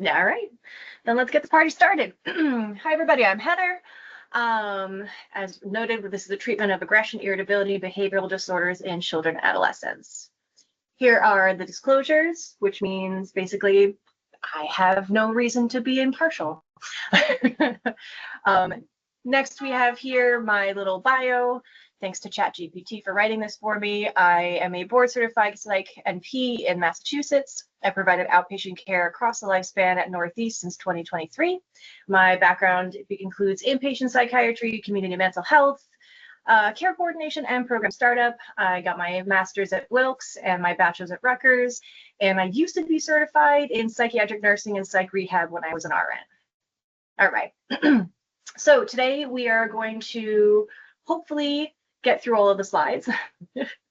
All right, then let's get the party started. Hi, everybody. I'm Heather. As noted, this is the treatment of aggression, irritability, behavioral disorders in children and adolescents. Here are the disclosures, which means basically I have no reason to be impartial. Next, we have here my little bio. Thanks to ChatGPT for writing this for me. I am a board certified psych NP in Massachusetts. I provided outpatient care across the lifespan at Northeast since 2023. My background includes inpatient psychiatry, community mental health, care coordination, and program startup. I got my master's at Wilkes and my bachelor's at Rutgers. And I used to be certified in psychiatric nursing and psych rehab when I was an RN. All right. So today we are going to hopefully get through all of the slides.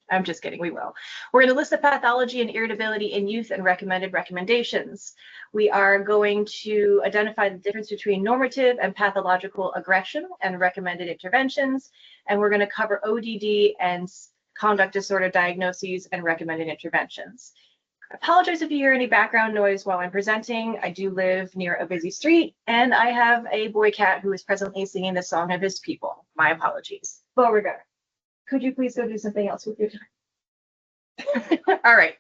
I'm just kidding, we will. We're going to list the pathology and irritability in youth and recommended recommendations. We are going to identify the difference between normative and pathological aggression and recommended interventions. And we're going to cover ODD and conduct disorder diagnoses and recommended interventions. I apologize if you hear any background noise while I'm presenting. I do live near a busy street, and I have a boy cat who is presently singing the song of his people. My apologies. Beauregard, could you please go do something else with your time? All right.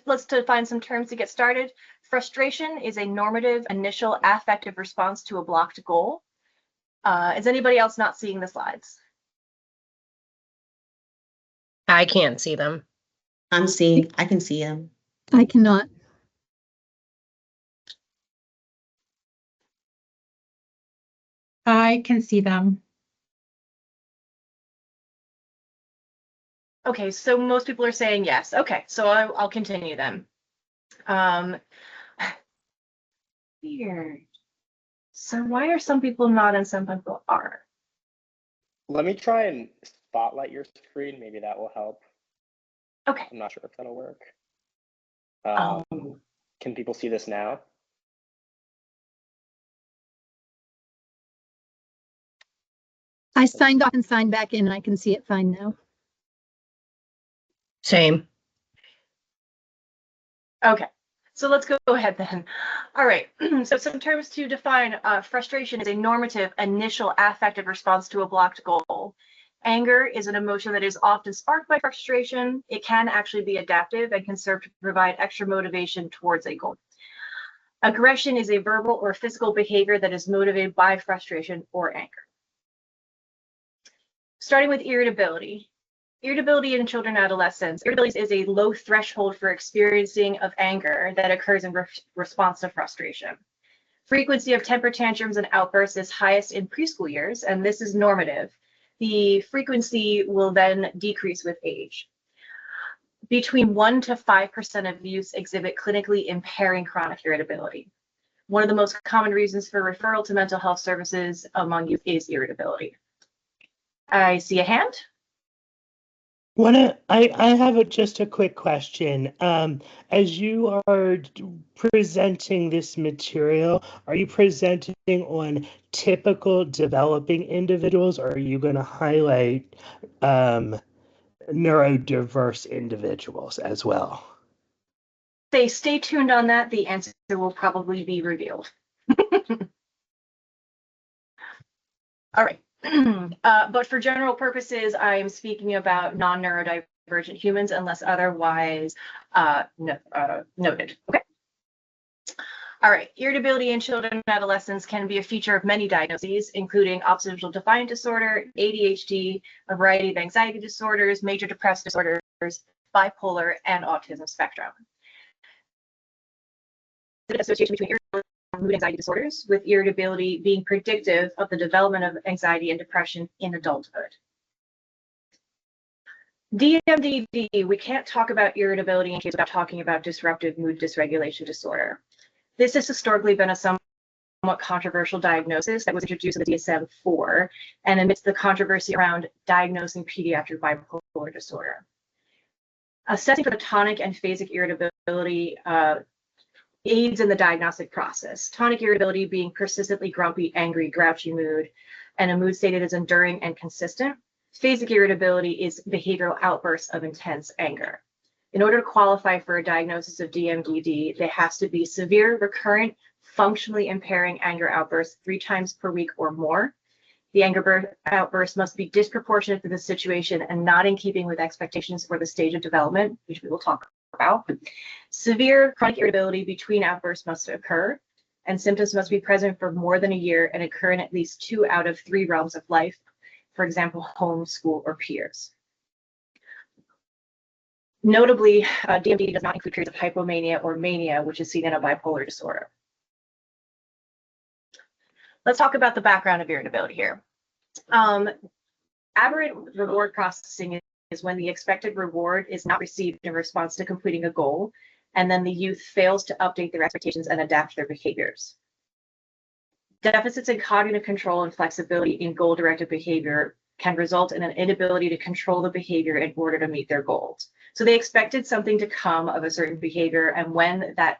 Let's define some terms to get started. Frustration is a normative initial affective response to a blocked goal. Is anybody else not seeing the slides? I can't see them. I can see them. I cannot. I can see them. Okay, so most people are saying yes. Okay, so I'll continue then. Weird. So why are some people not and some people are? Let me try and spotlight your screen. Maybe that will help. Okay. I'm not sure if that'll work. Can people see this now? I signed off and signed back in, and I can see it fine now. Same. Okay, so let's go ahead then. All right, so some terms to define. Frustration is a normative initial affective response to a blocked goal. Anger is an emotion that is often sparked by frustration. It can actually be adaptive and can serve to provide extra motivation towards a goal. Aggression is a verbal or physical behavior that is motivated by frustration or anger. Starting with irritability. Irritability in children and adolescents. Irritability is a low threshold for experiencing of anger that occurs in response to frustration. Frequency of temper tantrums and outbursts is highest in preschool years, and this is normative. The frequency will then decrease with age. Between 1 to 5% of youths exhibit clinically impairing chronic irritability. One of the most common reasons for referral to mental health services among youth is irritability. I see a hand. I have just a quick question. As you are presenting this material, are you presenting on typical developing individuals, or are you going to highlight neurodiverse individuals as well? Stay tuned on that. The answer will probably be revealed. All right. But for general purposes, I'm speaking about non-neurodivergent humans unless otherwise noted. Okay. All right. Irritability in children and adolescents can be a feature of many diagnoses, including oppositional defiant disorder, ADHD, a variety of anxiety disorders, major depressive disorders, bipolar, and autism spectrum. The association between irritability and mood anxiety disorders, with irritability being predictive of the development of anxiety and depression in adulthood. DMDD, we can't talk about irritability in case without talking about disruptive mood dysregulation disorder. This has historically been a somewhat controversial diagnosis that was introduced in the DSM-IV, and amidst the controversy around diagnosing pediatric bipolar disorder. Assessing for the tonic and phasic irritability aids in the diagnostic process. Tonic irritability being persistently grumpy, angry, grouchy mood, and a mood stated as enduring and consistent. Phasic irritability is behavioral outbursts of intense anger. In order to qualify for a diagnosis of DMDD, there has to be severe, recurrent, functionally impairing anger outbursts 3 times per week or more. The anger outburst must be disproportionate to the situation and not in keeping with expectations for the stage of development, which we will talk about. Severe chronic irritability between outbursts must occur, and symptoms must be present for more than a year and occur in at least 2 out of 3 realms of life, for example, home, school, or peers. Notably, DMD does not include periods of hypomania or mania, which is seen in a bipolar disorder. Let's talk about the background of irritability here. Aberrant reward processing is when the expected reward is not received in response to completing a goal, and then the youth fails to update their expectations and adapt their behaviors. Deficits in cognitive control and flexibility in goal-directed behavior can result in an inability to control the behavior in order to meet their goals. So they expected something to come of a certain behavior, and when that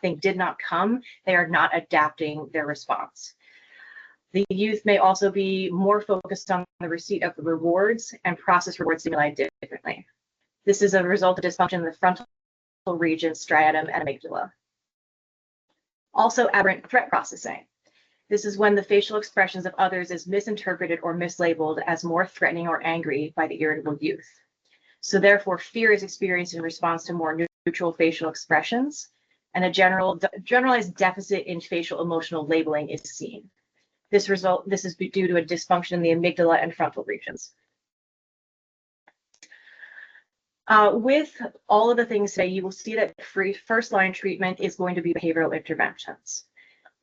thing did not come, they are not adapting their response. The youth may also be more focused on the receipt of the rewards and process reward stimuli differently. This is a result of dysfunction in the frontal region, striatum, and amygdala. Also, aberrant threat processing. This is when the facial expressions of others is misinterpreted or mislabeled as more threatening or angry by the irritable youth. So therefore, fear is experienced in response to more neutral facial expressions, and a generalized deficit in facial emotional labeling is seen. This is due to a dysfunction in the amygdala and frontal regions. With all of the things today, you will see that first-line treatment is going to be behavioral interventions.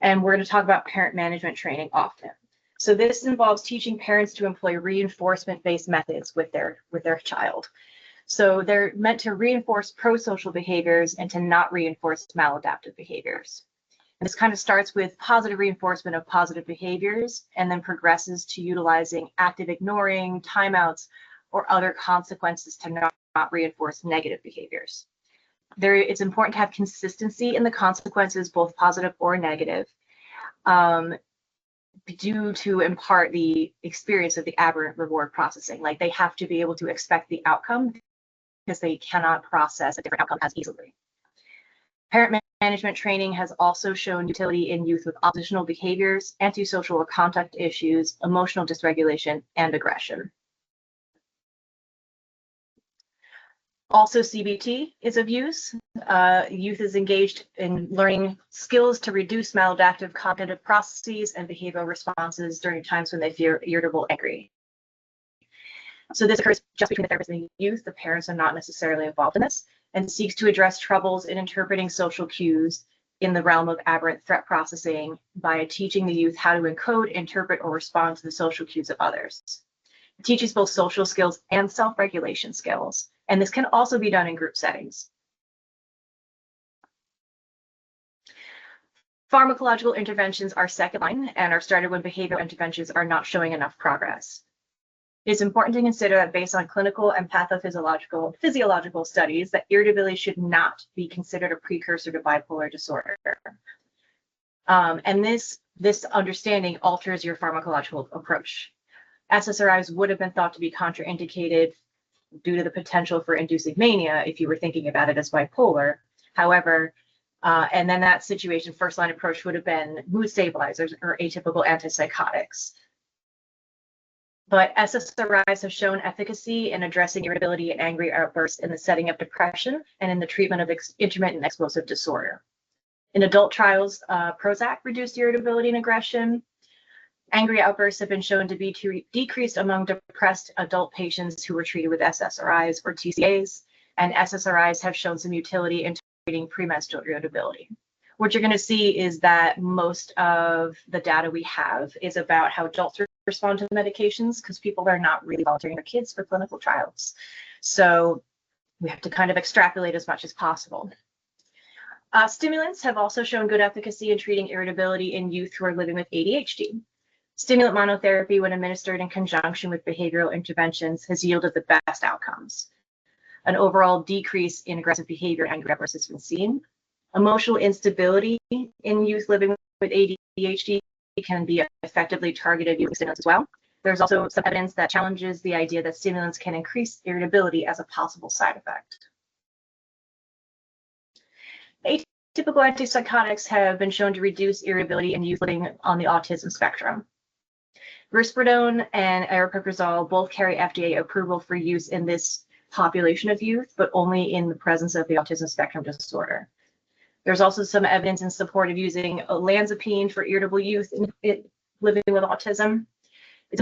And we're going to talk about parent management training often. So this involves teaching parents to employ reinforcement-based methods with their child. So they're meant to reinforce pro-social behaviors and to not reinforce maladaptive behaviors. And this kind of starts with positive reinforcement of positive behaviors and then progresses to utilizing active ignoring, timeouts, or other consequences to not reinforce negative behaviors. It's important to have consistency in the consequences, both positive or negative, due to in part the experience of the aberrant reward processing. Like they have to be able to expect the outcome because they cannot process a different outcome as easily. Parent management training has also shown utility in youth with oppositional behaviors, antisocial or contact issues, emotional dysregulation, and aggression. Also, CBT is of use. Youth is engaged in learning skills to reduce maladaptive cognitive processes and behavioral responses during times when they feel irritable, angry. So this occurs just between the therapist and the youth. The parents are not necessarily involved in this, and seeks to address troubles in interpreting social cues in the realm of aberrant threat processing by teaching the youth how to encode, interpret, or respond to the social cues of others. It teaches both social skills and self-regulation skills, and this can also be done in group settings. Pharmacological interventions are second line and are started when behavioral interventions are not showing enough progress. It's important to consider that based on clinical and physiological studies, that irritability should not be considered a precursor to bipolar disorder. And this understanding alters your pharmacological approach. SSRIs would have been thought to be contraindicated due to the potential for inducing mania if you were thinking about it as bipolar. However, and then that situation, first line approach would have been mood stabilizers or atypical antipsychotics. But SSRIs have shown efficacy in addressing irritability and angry outbursts in the setting of depression and in the treatment of intermittent explosive disorder. In adult trials, Prozac reduced irritability and aggression. Angry outbursts have been shown to be decreased among depressed adult patients who were treated with SSRIs or TCAs, and SSRIs have shown some utility in treating premenstrual irritability. What you're going to see is that most of the data we have is about how adults respond to medications because people are not really volunteering their kids for clinical trials. So we have to kind of extrapolate as much as possible. Stimulants have also shown good efficacy in treating irritability in youth who are living with ADHD. Stimulant monotherapy, when administered in conjunction with behavioral interventions, has yielded the best outcomes. An overall decrease in aggressive behavior and angry outbursts has been seen. Emotional instability in youth living with ADHD can be effectively targeted using stimulants as well. There's also some evidence that challenges the idea that stimulants can increase irritability as a possible side effect. Atypical antipsychotics have been shown to reduce irritability in youth living on the autism spectrum. Risperidone and aripiprazole both carry FDA approval for use in this population of youth, but only in the presence of the autism spectrum disorder. There's also some evidence in support of using olanzapine for irritable youth living with autism. It's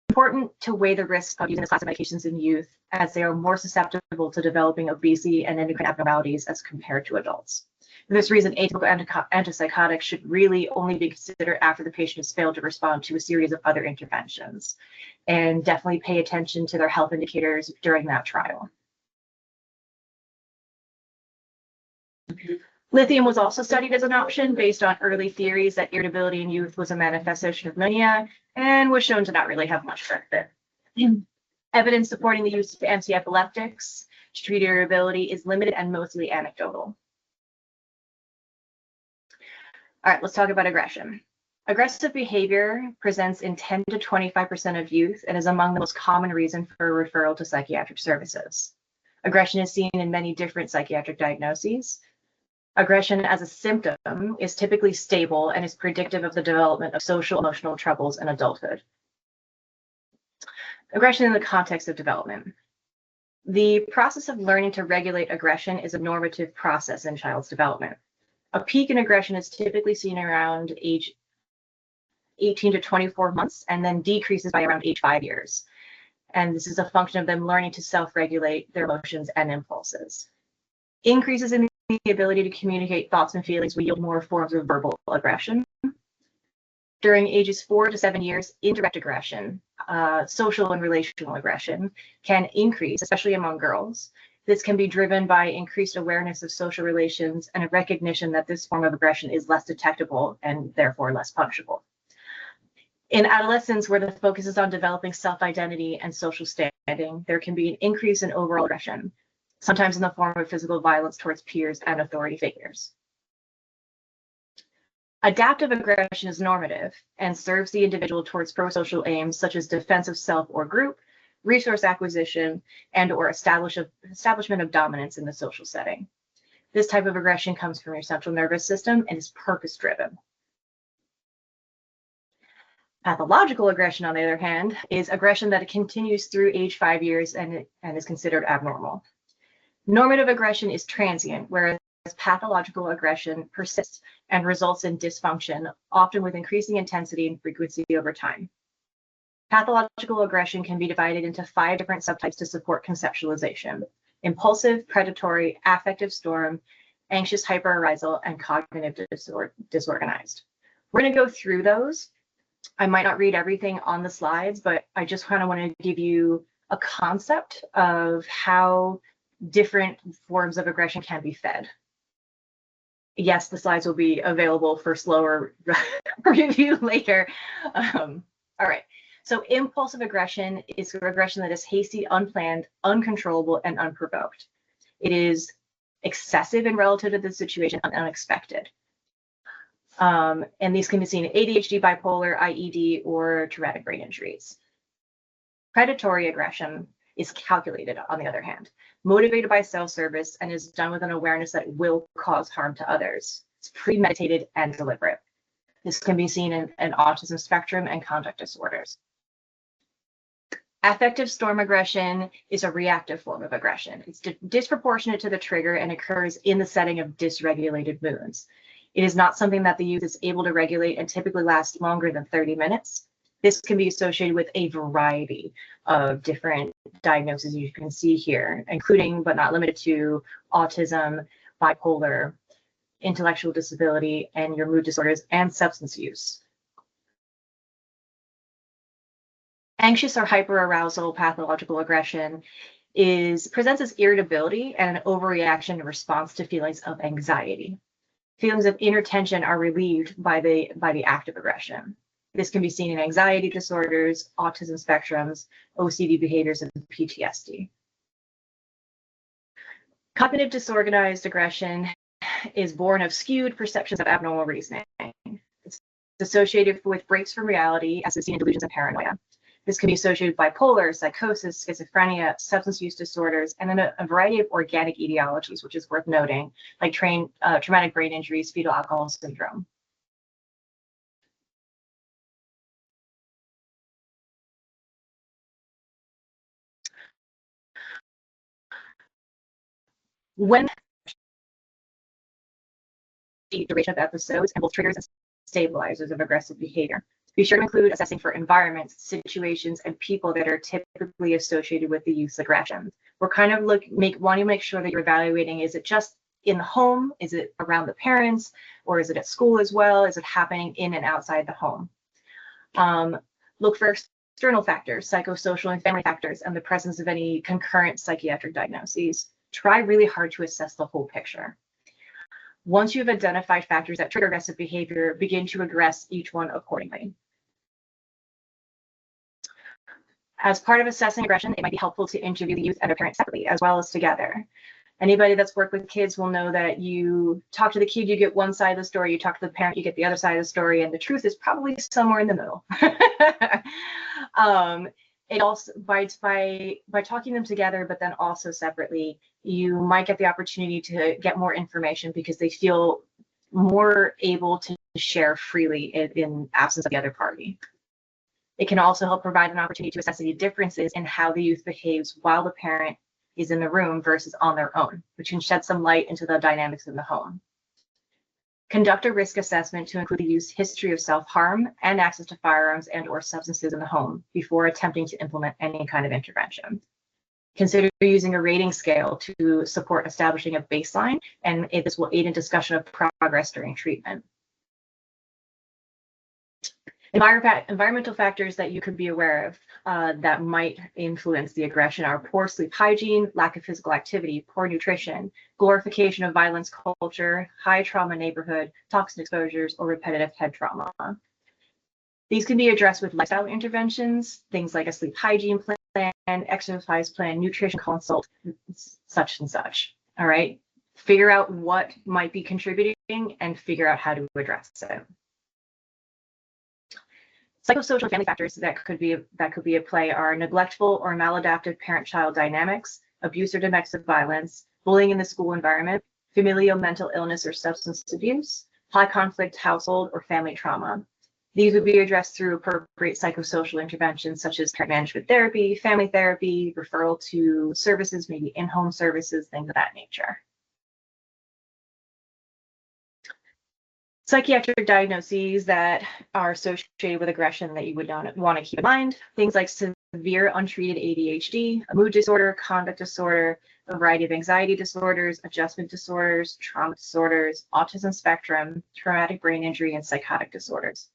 important to weigh the risk of using this class of medications in youth, as they are more susceptible to developing obesity and endocrine abnormalities as compared to adults. For this reason, atypical antipsychotics should really only be considered after the patient has failed to respond to a series of other interventions, and definitely pay attention to their health indicators during that trial. Lithium was also studied as an option based on early theories that irritability in youth was a manifestation of mania, and was shown to not really have much benefit. Evidence supporting the use of anti-epileptics to treat irritability is limited and mostly anecdotal. All right, let's talk about aggression. Aggressive behavior presents in 10 to 25% of youth and is among the most common reason for referral to psychiatric services. Aggression is seen in many different psychiatric diagnoses. Aggression as a symptom is typically stable and is predictive of the development of social emotional troubles in adulthood. Aggression in the context of development. The process of learning to regulate aggression is a normative process in child's development. A peak in aggression is typically seen around age 18 to 24 months and then decreases by around age 5 years. And this is a function of them learning to self-regulate their emotions and impulses. Increases in the ability to communicate thoughts and feelings will yield more forms of verbal aggression. During ages 4 to 7 years, indirect aggression, social and relational aggression, can increase, especially among girls. This can be driven by increased awareness of social relations and a recognition that this form of aggression is less detectable and therefore less punishable. In adolescence, where the focus is on developing self-identity and social standing, there can be an increase in overall aggression, sometimes in the form of physical violence towards peers and authority figures. Adaptive aggression is normative and serves the individual towards pro-social aims such as defense of self or group, resource acquisition, and or establishment of dominance in the social setting. This type of aggression comes from your central nervous system and is purpose-driven. Pathological aggression, on the other hand, is aggression that continues through age 5 years and is considered abnormal. Normative aggression is transient, whereas pathological aggression persists and results in dysfunction, often with increasing intensity and frequency over time. Pathological aggression can be divided into 5 different subtypes to support conceptualization: impulsive, predatory, affective storm, anxious hyperarousal, and cognitive disorganized. We're going to go through those. I might not read everything on the slides, but I just kind of want to give you a concept of how different forms of aggression can be fed. Yes, the slides will be available for slower review later. All right. So impulsive aggression is aggression that is hasty, unplanned, uncontrollable, and unprovoked. It is excessive and relative to the situation and unexpected. And these can be seen in ADHD, bipolar, IED, or traumatic brain injuries. Predatory aggression is calculated, on the other hand, motivated by self-service, and is done with an awareness that it will cause harm to others. It's premeditated and deliberate. This can be seen in autism spectrum and conduct disorders. Affective storm aggression is a reactive form of aggression. It's disproportionate to the trigger and occurs in the setting of dysregulated moods. It is not something that the youth is able to regulate and typically lasts longer than 30 minutes. This can be associated with a variety of different diagnoses you can see here, including but not limited to autism, bipolar, intellectual disability, and your mood disorders and substance use. Anxious or hyperarousal pathological aggression presents as irritability and an overreaction in response to feelings of anxiety. Feelings of inner tension are relieved by the act of aggression. This can be seen in anxiety disorders, autism spectrums, OCD behaviors, and PTSD. Cognitive disorganized aggression is born of skewed perceptions of abnormal reasoning. It's associated with breaks from reality, as is seen in delusions and paranoia. This can be associated with bipolar, psychosis, schizophrenia, substance use disorders, and then a variety of organic etiologies, which is worth noting, like traumatic brain injuries, fetal alcohol syndrome. When the duration of episodes and both triggers and stabilizers of aggressive behavior. Be sure to include assessing for environments, situations, and people that are typically associated with the youth's aggression. We're kind of wanting to make sure that you're evaluating, is it just in the home? Is it around the parents? Or is it at school as well? Is it happening in and outside the home? Look for external factors, psychosocial and family factors, and the presence of any concurrent psychiatric diagnoses. Try really hard to assess the whole picture. Once you've identified factors that trigger aggressive behavior, begin to address each one accordingly. As part of assessing aggression, it might be helpful to interview the youth and their parents separately, as well as together. Anybody that's worked with kids will know that you talk to the kid, you get one side of the story, you talk to the parent, you get the other side of the story, and the truth is probably somewhere in the middle. It also, by talking them together, but then also separately, you might get the opportunity to get more information because they feel more able to share freely in absence of the other party. It can also help provide an opportunity to assess any differences in how the youth behaves while the parent is in the room versus on their own, which can shed some light into the dynamics in the home. Conduct a risk assessment to include the youth's history of self-harm and access to firearms and/or substances in the home before attempting to implement any kind of intervention. Consider using a rating scale to support establishing a baseline, and this will aid in discussion of progress during treatment. Environmental factors that you could be aware of that might influence the aggression are poor sleep hygiene, lack of physical activity, poor nutrition, glorification of violence culture, high trauma neighborhood, toxin exposures, or repetitive head trauma. These can be addressed with lifestyle interventions, things like a sleep hygiene plan, exercise plan, nutrition consult, such and such. All right, figure out what might be contributing and figure out how to address it. Psychosocial family factors that could be at play are neglectful or maladaptive parent-child dynamics, abuse or domestic violence, bullying in the school environment, familial mental illness or substance abuse, high conflict household or family trauma. These would be addressed through appropriate psychosocial interventions such as parent management therapy, family therapy, referral to services, maybe in-home services, things of that nature. Psychiatric diagnoses that are associated with aggression that you would not want to keep in mind, things like severe untreated ADHD, a mood disorder, conduct disorder, a variety of anxiety disorders, adjustment disorders, trauma disorders, autism spectrum, traumatic brain injury, and psychotic disorders.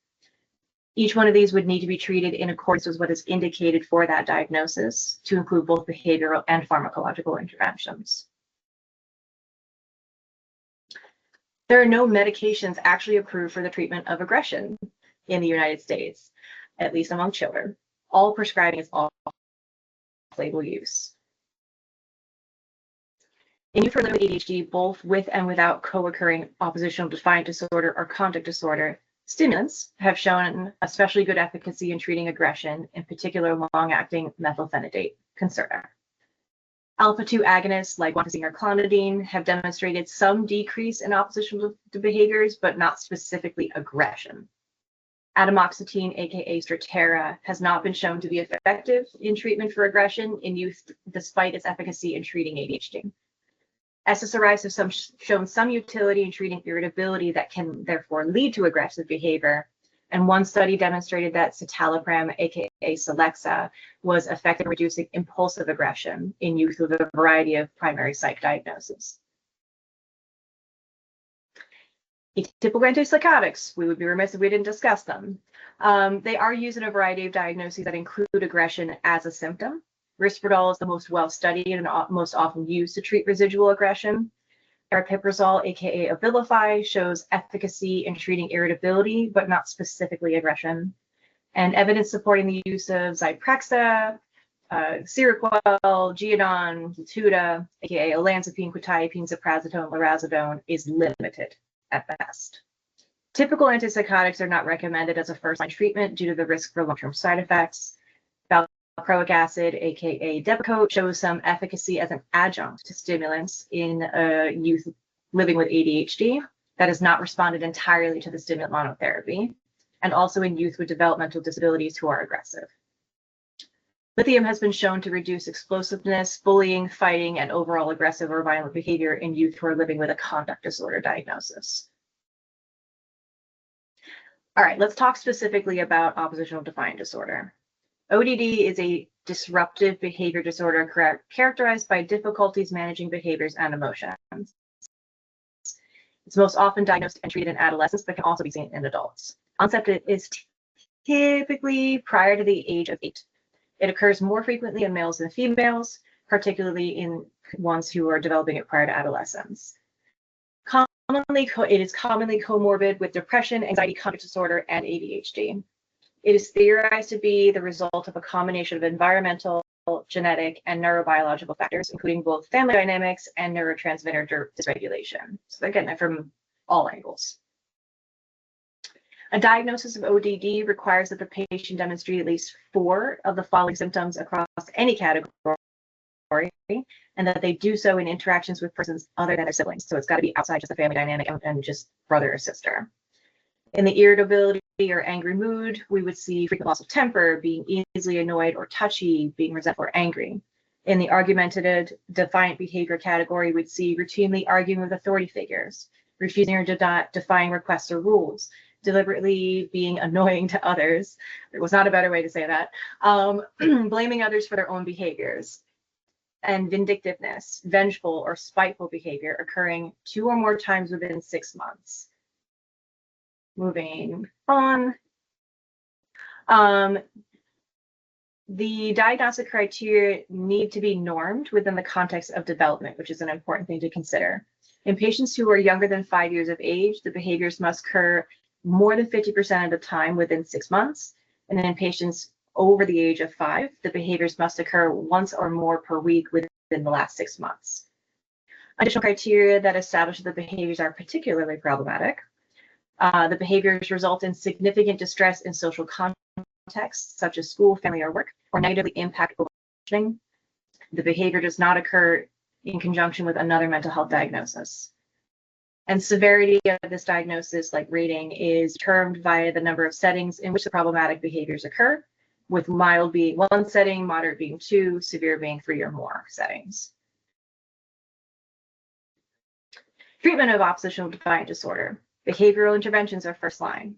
Each one of these would need to be treated in accordance with what is indicated for that diagnosis, to include both behavioral and pharmacological interventions. There are no medications actually approved for the treatment of aggression in the United States, at least among children. All prescribing is off-label use. In youth with ADHD, both with and without co-occurring oppositional defiant disorder or conduct disorder, stimulants have shown especially good efficacy in treating aggression, in particular long-acting methylphenidate, Concerta. Alpha-2 agonists like guanfacine or clonidine have demonstrated some decrease in oppositional behaviors, but not specifically aggression. Atomoxetine, aka Strattera, has not been shown to be effective in treatment for aggression in youth, despite its efficacy in treating ADHD. SSRIs have shown some utility in treating irritability that can therefore lead to aggressive behavior. And one study demonstrated that citalopram, aka Celexa, was effective in reducing impulsive aggression in youth with a variety of primary psych diagnoses. Atypical antipsychotics, we would be remiss if we didn't discuss them. They are used in a variety of diagnoses that include aggression as a symptom. Risperidol is the most well-studied and most often used to treat residual aggression. Aripiprazole, aka Abilify, shows efficacy in treating irritability, but not specifically aggression. And evidence supporting the use of Zyprexa, Seroquel, Geodon, Latuda, aka olanzapine, quetiapine, ziprasidone, lurasidone, is limited at best. Typical antipsychotics are not recommended as a first-line treatment due to the risk for long-term side effects. Valproic acid, aka Depakote, shows some efficacy as an adjunct to stimulants in youth living with ADHD that has not responded entirely to the stimulant monotherapy, and also in youth with developmental disabilities who are aggressive. Lithium has been shown to reduce explosiveness, bullying, fighting, and overall aggressive or violent behavior in youth who are living with a conduct disorder diagnosis. All right, let's talk specifically about oppositional defiant disorder. ODD is a disruptive behavior disorder characterized by difficulties managing behaviors and emotions. It's most often diagnosed and treated in adolescents, but can also be seen in adults. Onset is typically prior to the age of 8. It occurs more frequently in males than females, particularly in ones who are developing it prior to adolescence. It is commonly comorbid with depression, anxiety, conduct disorder, and ADHD. It is theorized to be the result of a combination of environmental, genetic, and neurobiological factors, including both family dynamics and neurotransmitter dysregulation. So they're getting it from all angles. A diagnosis of ODD requires that the patient demonstrate at least 4 of the following symptoms across any category, and that they do so in interactions with persons other than their siblings. So it's got to be outside just the family dynamic and just brother or sister. In the irritability or angry mood, we would see frequent loss of temper, being easily annoyed or touchy, being resentful or angry. In the argumentative, defiant behavior category, we'd see routinely arguing with authority figures, refusing or defying requests or rules, deliberately being annoying to others. There was not a better way to say that. Blaming others for their own behaviors. And vindictiveness, vengeful or spiteful behavior occurring 2 or more times within 6 months. Moving on. The diagnostic criteria need to be normed within the context of development, which is an important thing to consider. In patients who are younger than 5 years of age, the behaviors must occur more than 50% of the time within 6 months. And then in patients over the age of 5, the behaviors must occur once or more per week within the last 6 months. Additional criteria that establish that the behaviors are particularly problematic. The behaviors result in significant distress in social contexts, such as school, family, or work, or negatively impact functioning. The behavior does not occur in conjunction with another mental health diagnosis. And severity of this diagnosis, like rating, is termed via the number of settings in which the problematic behaviors occur, with mild being 1 setting, moderate being 2, severe being 3 or more settings. Treatment of oppositional defiant disorder. Behavioral interventions are first line.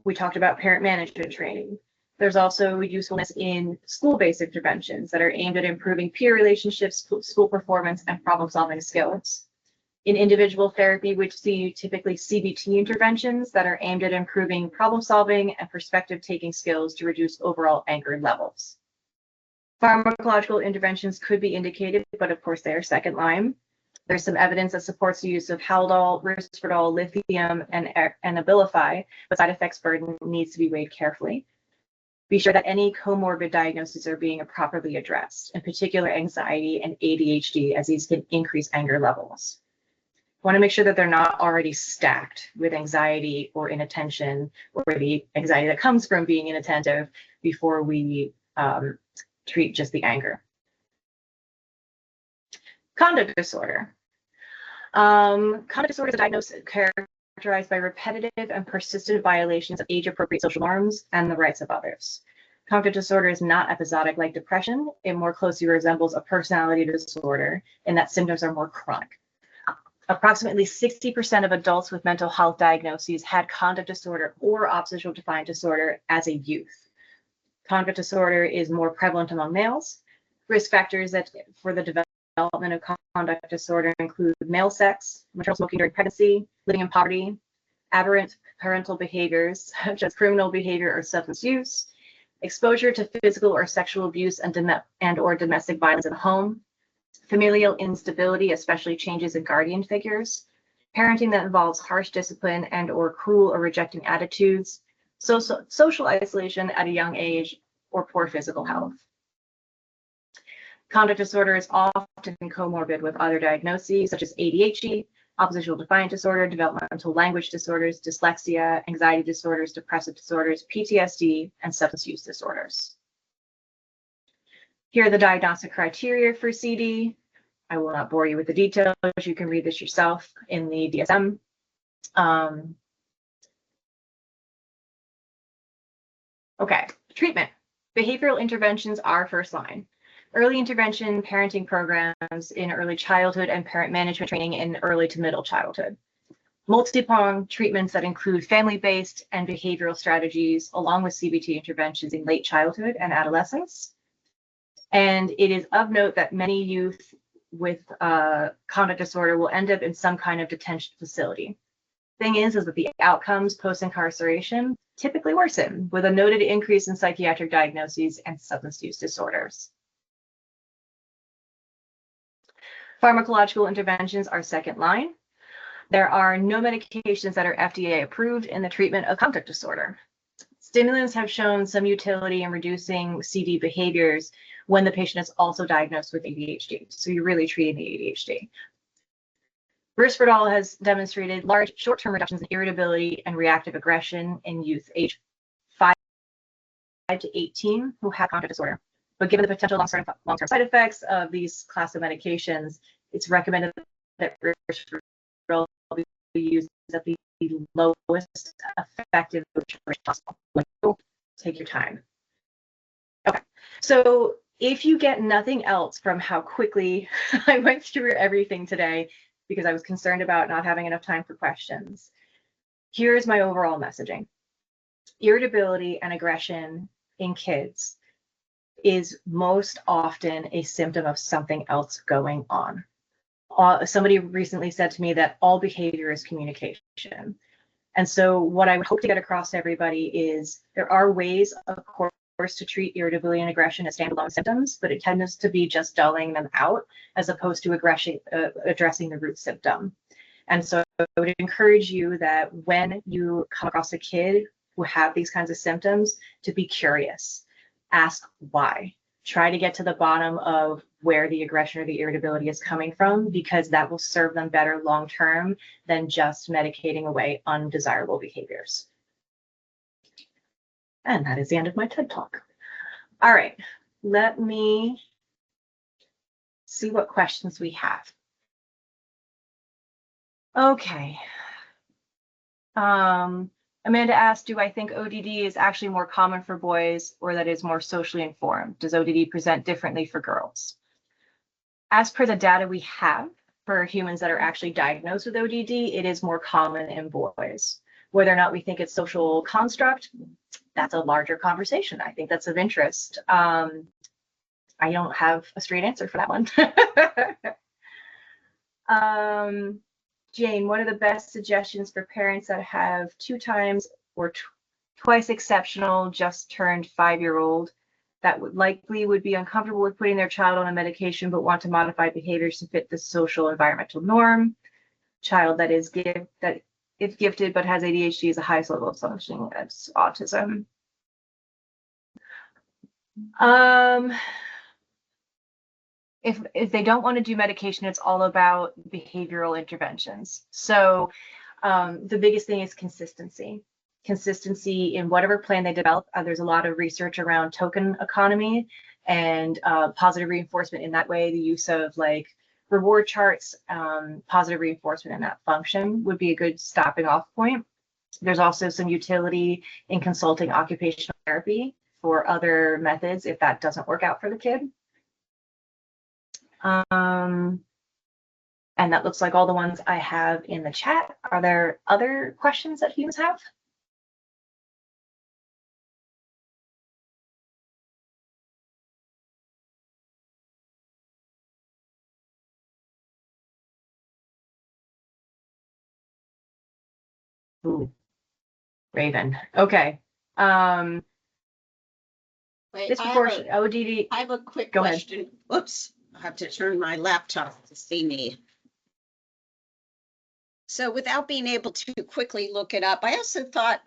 We talked about parent management training. There's also usefulness in school-based interventions that are aimed at improving peer relationships, school performance, and problem-solving skills. In individual therapy, we see typically CBT interventions that are aimed at improving problem-solving and perspective-taking skills to reduce overall anger levels. Pharmacological interventions could be indicated, but of course they are second line. There's some evidence that supports the use of Haldol, Risperdal, lithium, and Abilify, but side effects burden needs to be weighed carefully. Be sure that any comorbid diagnoses are being properly addressed, in particular anxiety and ADHD, as these can increase anger levels. Want to make sure that they're not already stacked with anxiety or inattention, or the anxiety that comes from being inattentive before we treat just the anger. Conduct disorder. Conduct disorder is a diagnosis characterized by repetitive and persistent violations of age-appropriate social norms and the rights of others. Conduct disorder is not episodic like depression. It more closely resembles a personality disorder in that symptoms are more chronic. Approximately 60% of adults with mental health diagnoses had conduct disorder or oppositional defiant disorder as a youth. Conduct disorder is more prevalent among males. Risk factors that for the development of conduct disorder include male sex, maternal smoking during pregnancy, living in poverty, aberrant parental behaviors such as criminal behavior or substance use, exposure to physical or sexual abuse and or domestic violence in the home, familial instability, especially changes in guardian figures, parenting that involves harsh discipline and or cruel or rejecting attitudes, social isolation at a young age, or poor physical health. Conduct disorder is often comorbid with other diagnoses such as ADHD, oppositional defiant disorder, developmental language disorders, dyslexia, anxiety disorders, depressive disorders, PTSD, and substance use disorders. Here are the diagnostic criteria for CD. I will not bore you with the details. You can read this yourself in the DSM. Okay, treatment. Behavioral interventions are first line. Early intervention parenting programs in early childhood and parent management training in early to middle childhood. Multi-pronged treatments that include family-based and behavioral strategies along with CBT interventions in late childhood and adolescence. And it is of note that many youth with conduct disorder will end up in some kind of detention facility. Thing is that the outcomes post-incarceration typically worsen, with a noted increase in psychiatric diagnoses and substance use disorders. Pharmacological interventions are second line. There are no medications that are FDA approved in the treatment of conduct disorder. Stimulants have shown some utility in reducing CD behaviors when the patient is also diagnosed with ADHD. So you're really treating the ADHD. Risperidol has demonstrated large short-term reductions in irritability and reactive aggression in youth age 5 to 18 who have conduct disorder. But given the potential long-term side effects of these class of medications, it's recommended that risperidol be used at the lowest effective dose possible. Take your time. Okay, so if you get nothing else from how quickly I went through everything today, because I was concerned about not having enough time for questions, here's my overall messaging. Irritability and aggression in kids is most often a symptom of something else going on. Somebody recently said to me that all behavior is communication. And so what I would hope to get across to everybody is there are ways, of course, to treat irritability and aggression as standalone symptoms, but it tends to be just dulling them out as opposed to addressing the root symptom. And so I would encourage you that when you come across a kid who have these kinds of symptoms, to be curious, ask why. Try to get to the bottom of where the aggression or the irritability is coming from, because that will serve them better long-term than just medicating away undesirable behaviors. And that is the end of my TED Talk. All right, let me see what questions we have. Okay. Amanda asked, do I think ODD is actually more common for boys or that is more socially informed? Does ODD present differently for girls? As per the data we have for humans that are actually diagnosed with ODD, it is more common in boys. Whether or not we think it's social construct, that's a larger conversation. I think that's of interest. I don't have a straight answer for that one. Jane, what are the best suggestions for parents that have 2 times or twice exceptional, just turned 5-year-old that would be uncomfortable with putting their child on a medication but want to modify behaviors to fit the social environmental norm? Child that is if gifted but has ADHD is a highest level of functioning as autism. If they don't want to do medication, it's all about behavioral interventions. So the biggest thing is consistency. Consistency in whatever plan they develop. There's a lot of research around token economy and positive reinforcement in that way. The use of like reward charts, positive reinforcement in that function would be a good stopping off point. There's also some utility in consulting occupational therapy for other methods if that doesn't work out for the kid. And that looks like all the ones I have in the chat. Are there other questions that humans have? Ooh, Raven. Okay. Wait, Disproportionate ODD. I have a quick Go ahead. question. Oops, I have to turn my laptop to see me. So without being able to quickly look it up, I also thought,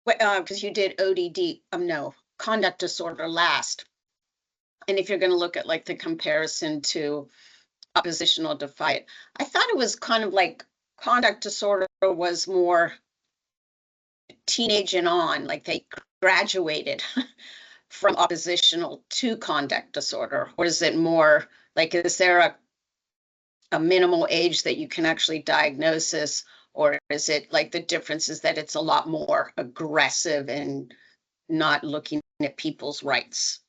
because you did ODD, no, conduct disorder last. And if you're going to look at like the comparison to oppositional defiant, I thought it was kind of like conduct disorder was more teenage and on, like they graduated. from oppositional to conduct disorder? Or is it more like, is there a minimal age that you can actually diagnose this? Or is it like the difference is that it's a lot more aggressive and not looking at people's rights?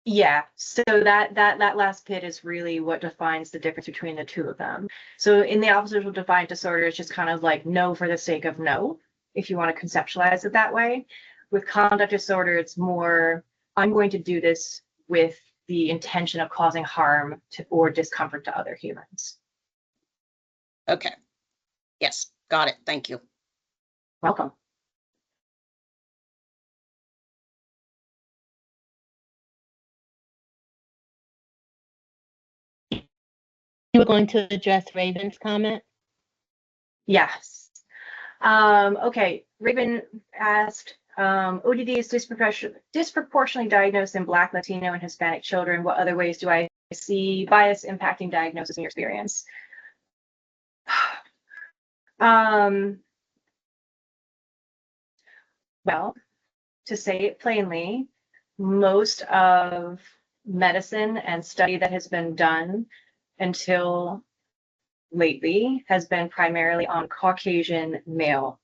Yeah, so that last bit is really what defines the difference between the two of them. So in the oppositional defiant disorder, it's just kind of like no for the sake of no, if you want to conceptualize it that way. With conduct disorder, it's more, I'm going to do this with the intention of causing harm to or discomfort to other humans. Okay. Yes, got it. Thank you. Welcome. You were going to address Raven's comment? Yes. Okay, Raven asked, ODD is disproportionately diagnosed in Black, Latino, and Hispanic children. What other ways do I see bias impacting diagnosis in your experience? Well, to say it plainly, most of medicine and study that has been done until lately has been primarily on Caucasian male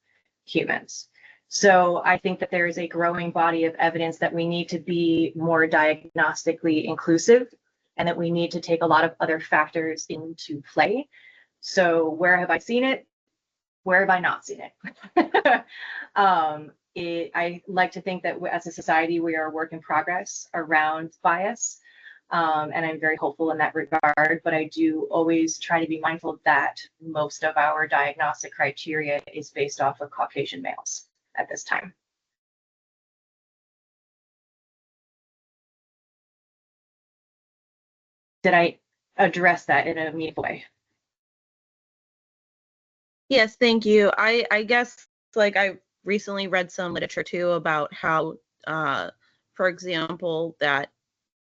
humans. So I think that there is a growing body of evidence that we need to be more diagnostically inclusive and that we need to take a lot of other factors into play. So where have I seen it? Where have I not seen it? I like to think that as a society, we are a work in progress around bias. And I'm very hopeful in that regard, but I do always try to be mindful that most of our diagnostic criteria is based off of Caucasian males at this time. Did I address that in a meaningful way? Yes, thank you. I guess like I recently read some literature too about how, for example, that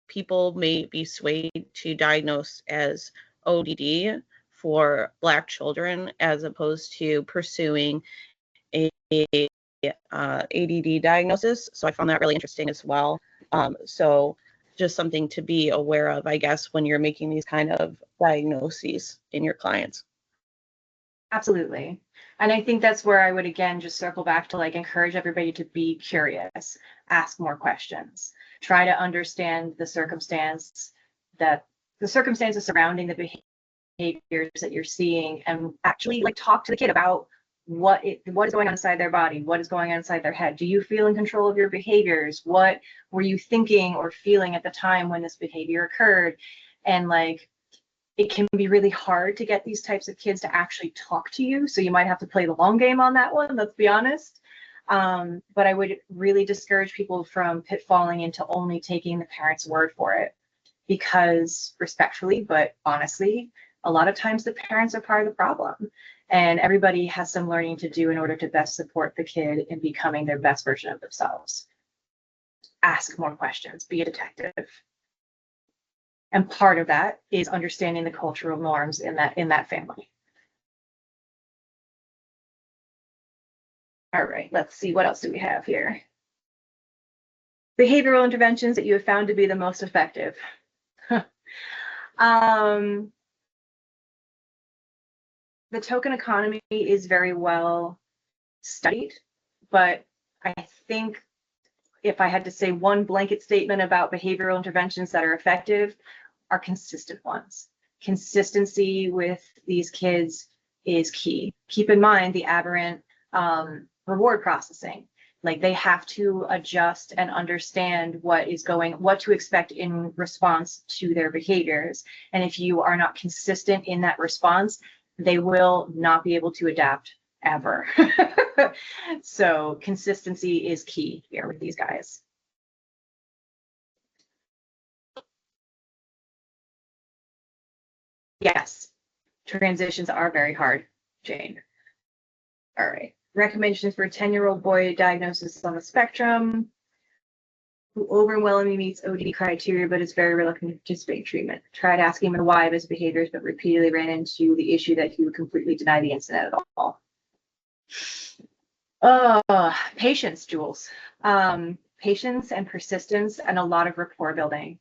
people may be swayed to diagnose as ODD for Black children as opposed to pursuing a ADD diagnosis. So I found that really interesting as well. So just something to be aware of, I guess, when you're making these kind of diagnoses in your clients. Absolutely. And I think that's where I would again just circle back to like encourage everybody to be curious, ask more questions, try to understand the circumstances surrounding the behaviors that you're seeing, and actually like talk to the kid about what is going on inside their body, what is going on inside their head. Do you feel in control of your behaviors? What were you thinking or feeling at the time when this behavior occurred? And like, it can be really hard to get these types of kids to actually talk to you. So you might have to play the long game on that one, let's be honest. But I would really discourage people from pitfalling into only taking the parent's word for it, because respectfully, but honestly, a lot of times the parents are part of the problem, and everybody has some learning to do in order to best support the kid in becoming their best version of themselves. Ask more questions, be a detective. And part of that is understanding the cultural norms in that family. All right, let's see, what else do we have here? Behavioral interventions that you have found to be the most effective. The token economy is very well studied, but I think if I had to say one blanket statement about behavioral interventions that are effective, are consistent ones. Consistency with these kids is key. Keep in mind the aberrant reward processing. Like they have to adjust and understand what to expect in response to their behaviors. And if you are not consistent in that response, they will not be able to adapt ever. So consistency is key here with these guys. Yes, transitions are very hard, Jane. All right. Recommendations for a 10-year-old boy diagnosis on the spectrum who overwhelmingly meets ODD criteria but is very reluctant to participate in treatment. Tried asking him why of his behaviors, but repeatedly ran into the issue that he would completely deny the incident at all. Patience, Jules. patience and persistence and a lot of rapport building.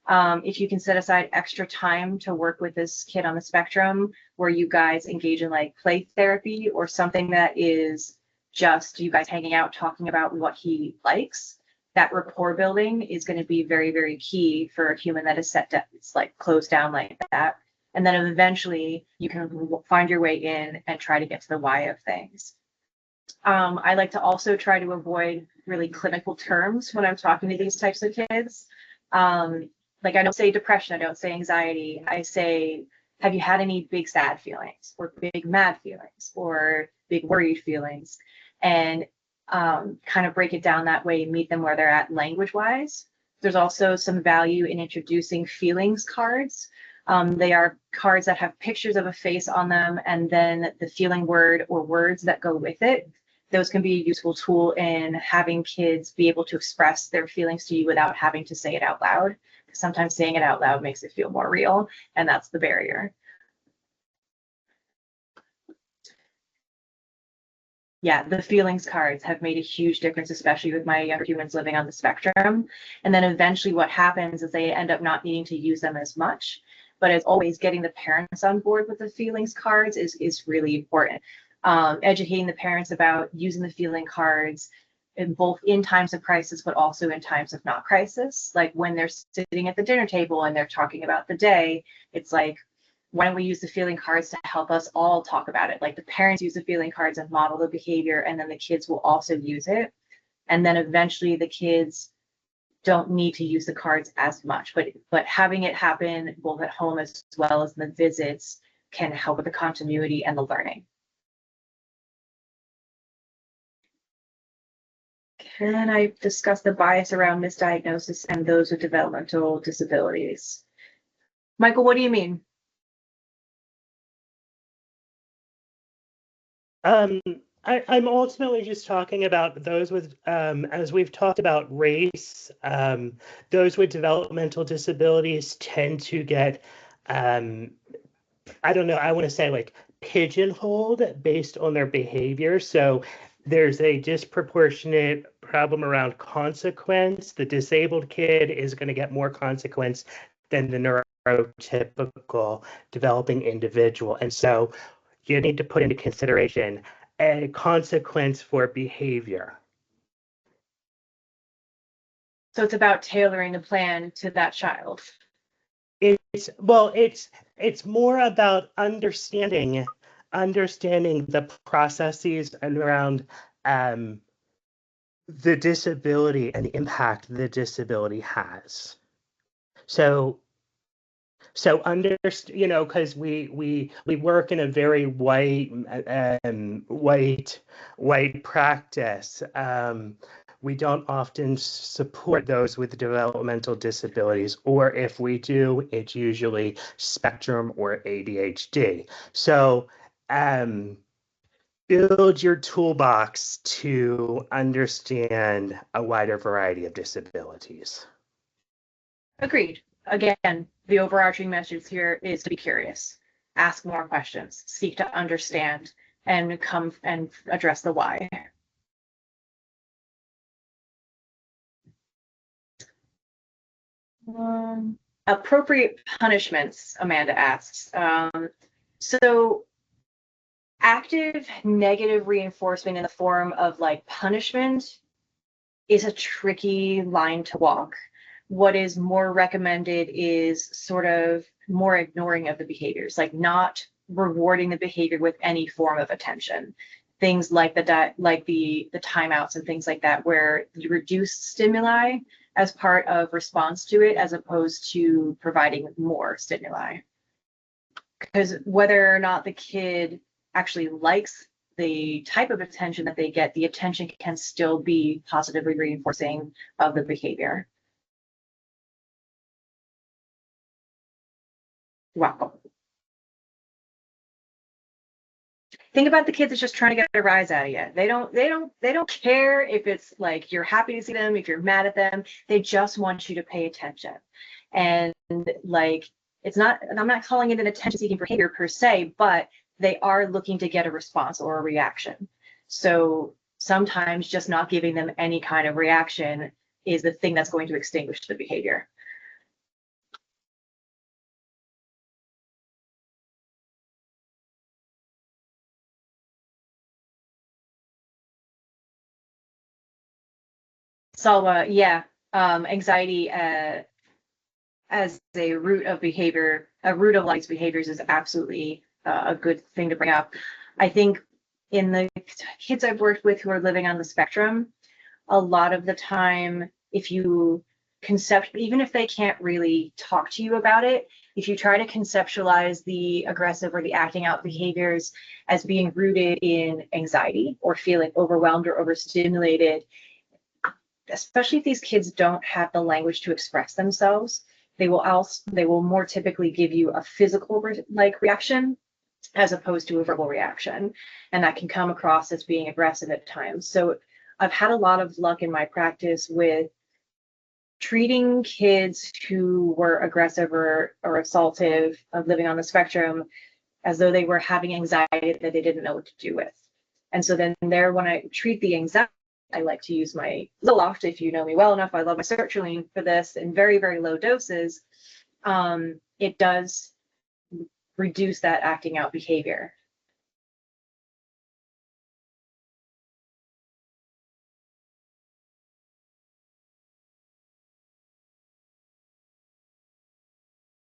If you can set aside extra time to work with this kid on the spectrum, where you guys engage in like play therapy or something that is just you guys hanging out talking about what he likes, that rapport building is going to be very, very key for a human that is set to, it's like closed down like that. And then eventually you can find your way in and try to get to the why of things. I like to also try to avoid really clinical terms when I'm talking to these types of kids. Like I don't say depression, I don't say anxiety. I say, have you had any big sad feelings or big mad feelings or big worried feelings? And kind of break it down that way, meet them where they're at language-wise. There's also some value in introducing feelings cards. They are cards that have pictures of a face on them and then the feeling word or words that go with it. Those can be a useful tool in having kids be able to express their feelings to you without having to say it out loud. Because sometimes saying it out loud makes it feel more real, and that's the barrier. Yeah, the feelings cards have made a huge difference, especially with my younger humans living on the spectrum. And then eventually what happens is they end up not needing to use them as much. But as always, getting the parents on board with the feelings cards is really important. Educating the parents about using the feeling cards both in times of crisis, but also in times of not crisis. Like when they're sitting at the dinner table and they're talking about the day, it's like, why don't we use the feeling cards to help us all talk about it? Like the parents use the feeling cards and model the behavior, and then the kids will also use it. And then eventually the kids don't need to use the cards as much, but having it happen both at home as well as in the visits can help with the continuity and the learning. Can I discuss the bias around misdiagnosis and those with developmental disabilities? Michael, what do you mean? I'm ultimately just talking about those with, as we've talked about race, those with developmental disabilities tend to get, I don't know, I want to say like pigeonholed based on their behavior. So there's a disproportionate problem around consequence. The disabled kid is going to get more consequence than the neurotypical developing individual. And so you need to put into consideration a consequence for behavior. So it's about tailoring the plan to that child. It's more about understanding the processes around the disability and the impact the disability has. So because we work in a very white practice. We don't often support those with developmental disabilities, or if we do, it's usually spectrum or ADHD. So build your toolbox to understand a wider variety of disabilities. Agreed. Again, the overarching message here is to be curious, ask more questions, seek to understand, and come and address the why. Appropriate punishments, Amanda asks. So active negative reinforcement in the form of like punishment is a tricky line to walk. What is more recommended is sort of more ignoring of the behaviors, like not rewarding the behavior with any form of attention. Things like the timeouts and things like that, where you reduce stimuli as part of response to it, as opposed to providing more stimuli. Because whether or not the kid actually likes the type of attention that they get, the attention can still be positively reinforcing of the behavior. Wow. Think about the kids that's just trying to get a rise out of you. They don't care if it's like you're happy to see them, if you're mad at them. They just want you to pay attention. And like it's not, and I'm not calling it an attention-seeking behavior per se, but they are looking to get a response or a reaction. So sometimes just not giving them any kind of reaction is the thing that's going to extinguish the behavior. Salwa, yeah, anxiety as a root of behavior, a root of these behaviors is absolutely a good thing to bring up. I think in the kids I've worked with who are living on the spectrum, a lot of the time, if you even if they can't really talk to you about it, if you try to conceptualize the aggressive or the acting out behaviors as being rooted in anxiety or feeling overwhelmed or overstimulated, especially if these kids don't have the language to express themselves, they will more typically give you a physical reaction as opposed to a verbal reaction, and that can come across as being aggressive at times. So I've had a lot of luck in my practice with treating kids who were aggressive or assaultive, living on the spectrum, as though they were having anxiety that they didn't know what to do with. And so then when I treat the anxiety, I like to use my Zoloft. If you know me well enough, I love my sertraline for this in very, very low doses. It does reduce that acting out behavior.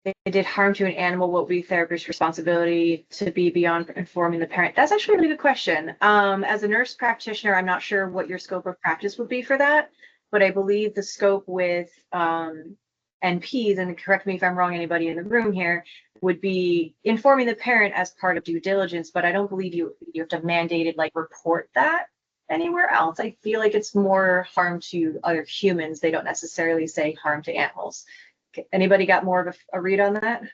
They did harm to an animal, what would be therapist's responsibility to be beyond informing the parent? That's actually a really good question. As a nurse practitioner, I'm not sure what your scope of practice would be for that, but I believe the scope with NPs, and correct me if I'm wrong, anybody in the room here, would be informing the parent as part of due diligence, but I don't believe you have to mandate it, like report that anywhere else. I feel like it's more harm to other humans. They don't necessarily say harm to animals. Anybody got more of a read on that?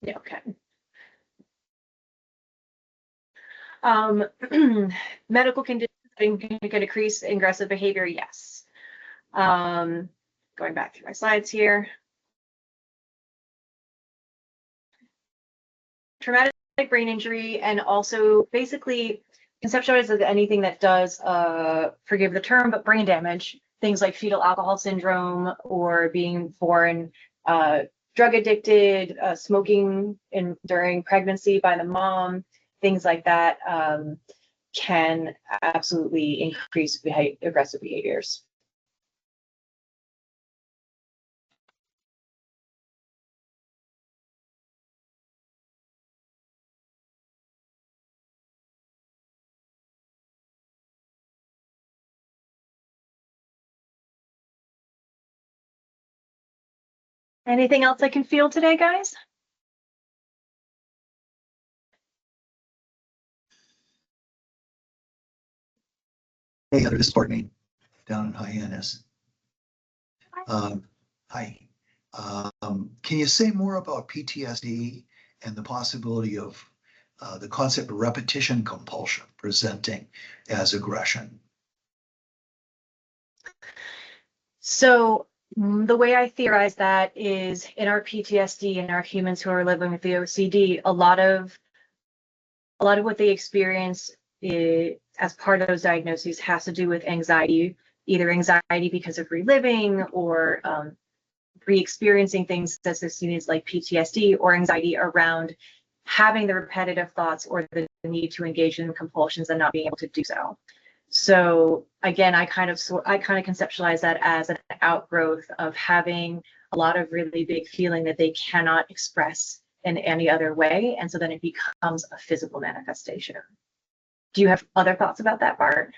Yeah, okay. Medical conditions can decrease aggressive behavior, yes. Going back through my slides here. Traumatic brain injury, and also basically conceptualized as anything that does, forgive the term, but brain damage. Things like fetal alcohol syndrome or being born drug addicted, smoking during pregnancy by the mom, things like that can absolutely increase aggressive behaviors. Anything else I can feel today, guys? Hey, Heather, this is Courtney down in Hyannis. Hi. Can you say more about PTSD and the possibility of the concept of repetition compulsion presenting as aggression? So the way I theorize that is in our PTSD and our humans who are living with the OCD, a lot of what they experience as part of those diagnoses has to do with anxiety, either anxiety because of reliving or re-experiencing things as soon as like PTSD, or anxiety around having the repetitive thoughts or the need to engage in compulsions and not being able to do so. So again, I kind of conceptualize that as an outgrowth of having a lot of really big feeling that they cannot express in any other way, and so then it becomes a physical manifestation. Do you have other thoughts about that, Bart?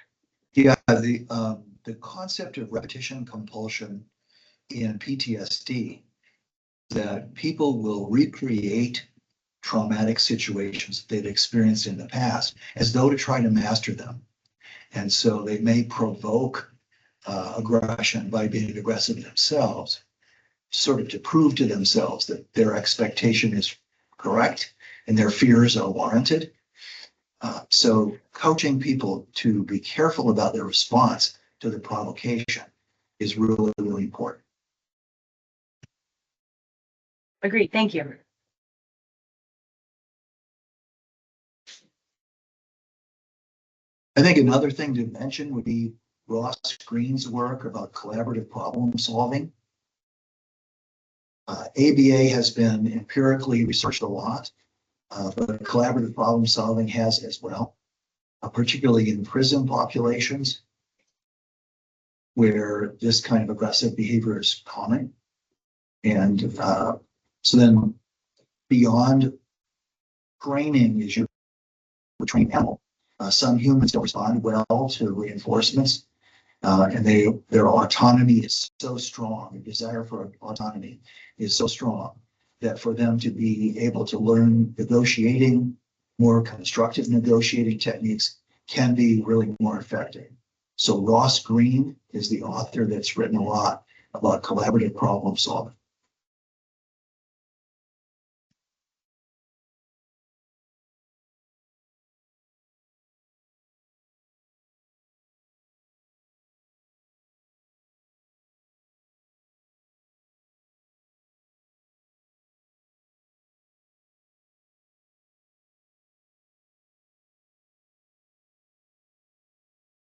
Yeah, the concept of repetition compulsion in PTSD, that people will recreate traumatic situations that they've experienced in the past as though to try to master them. And so they may provoke aggression by being aggressive themselves, sort of to prove to themselves that their expectation is correct and their fears are warranted. So coaching people to be careful about their response to the provocation is really, really important. Agreed. Thank you. I think another thing to mention would be Ross Green's work about collaborative problem solving. ABA has been empirically researched a lot, but collaborative problem solving has as well, particularly in prison populations where this kind of aggressive behavior is common. And so then beyond training, as you train animal, some humans don't respond well to reinforcements. And their autonomy is so strong, the desire for autonomy is so strong that for them to be able to learn negotiating, more constructive negotiating techniques can be really more effective. So Ross Green is the author that's written a lot about collaborative problem solving.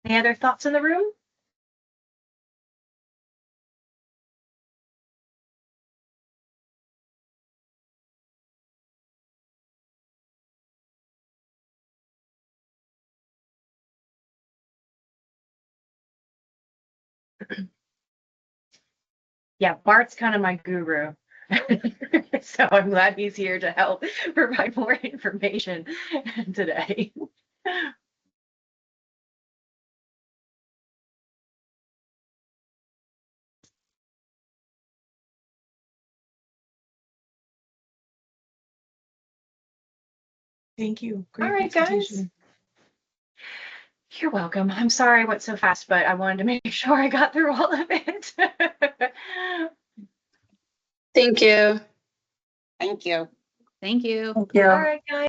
Any other thoughts in the room? Yeah, Bart's kind of my guru. So I'm glad he's here to help provide more information today. Thank you. All right, guys. You're welcome. I'm sorry I went so fast, but I wanted to make sure I got through all of it. Thank you. Thank you. Thank you. All right, guys.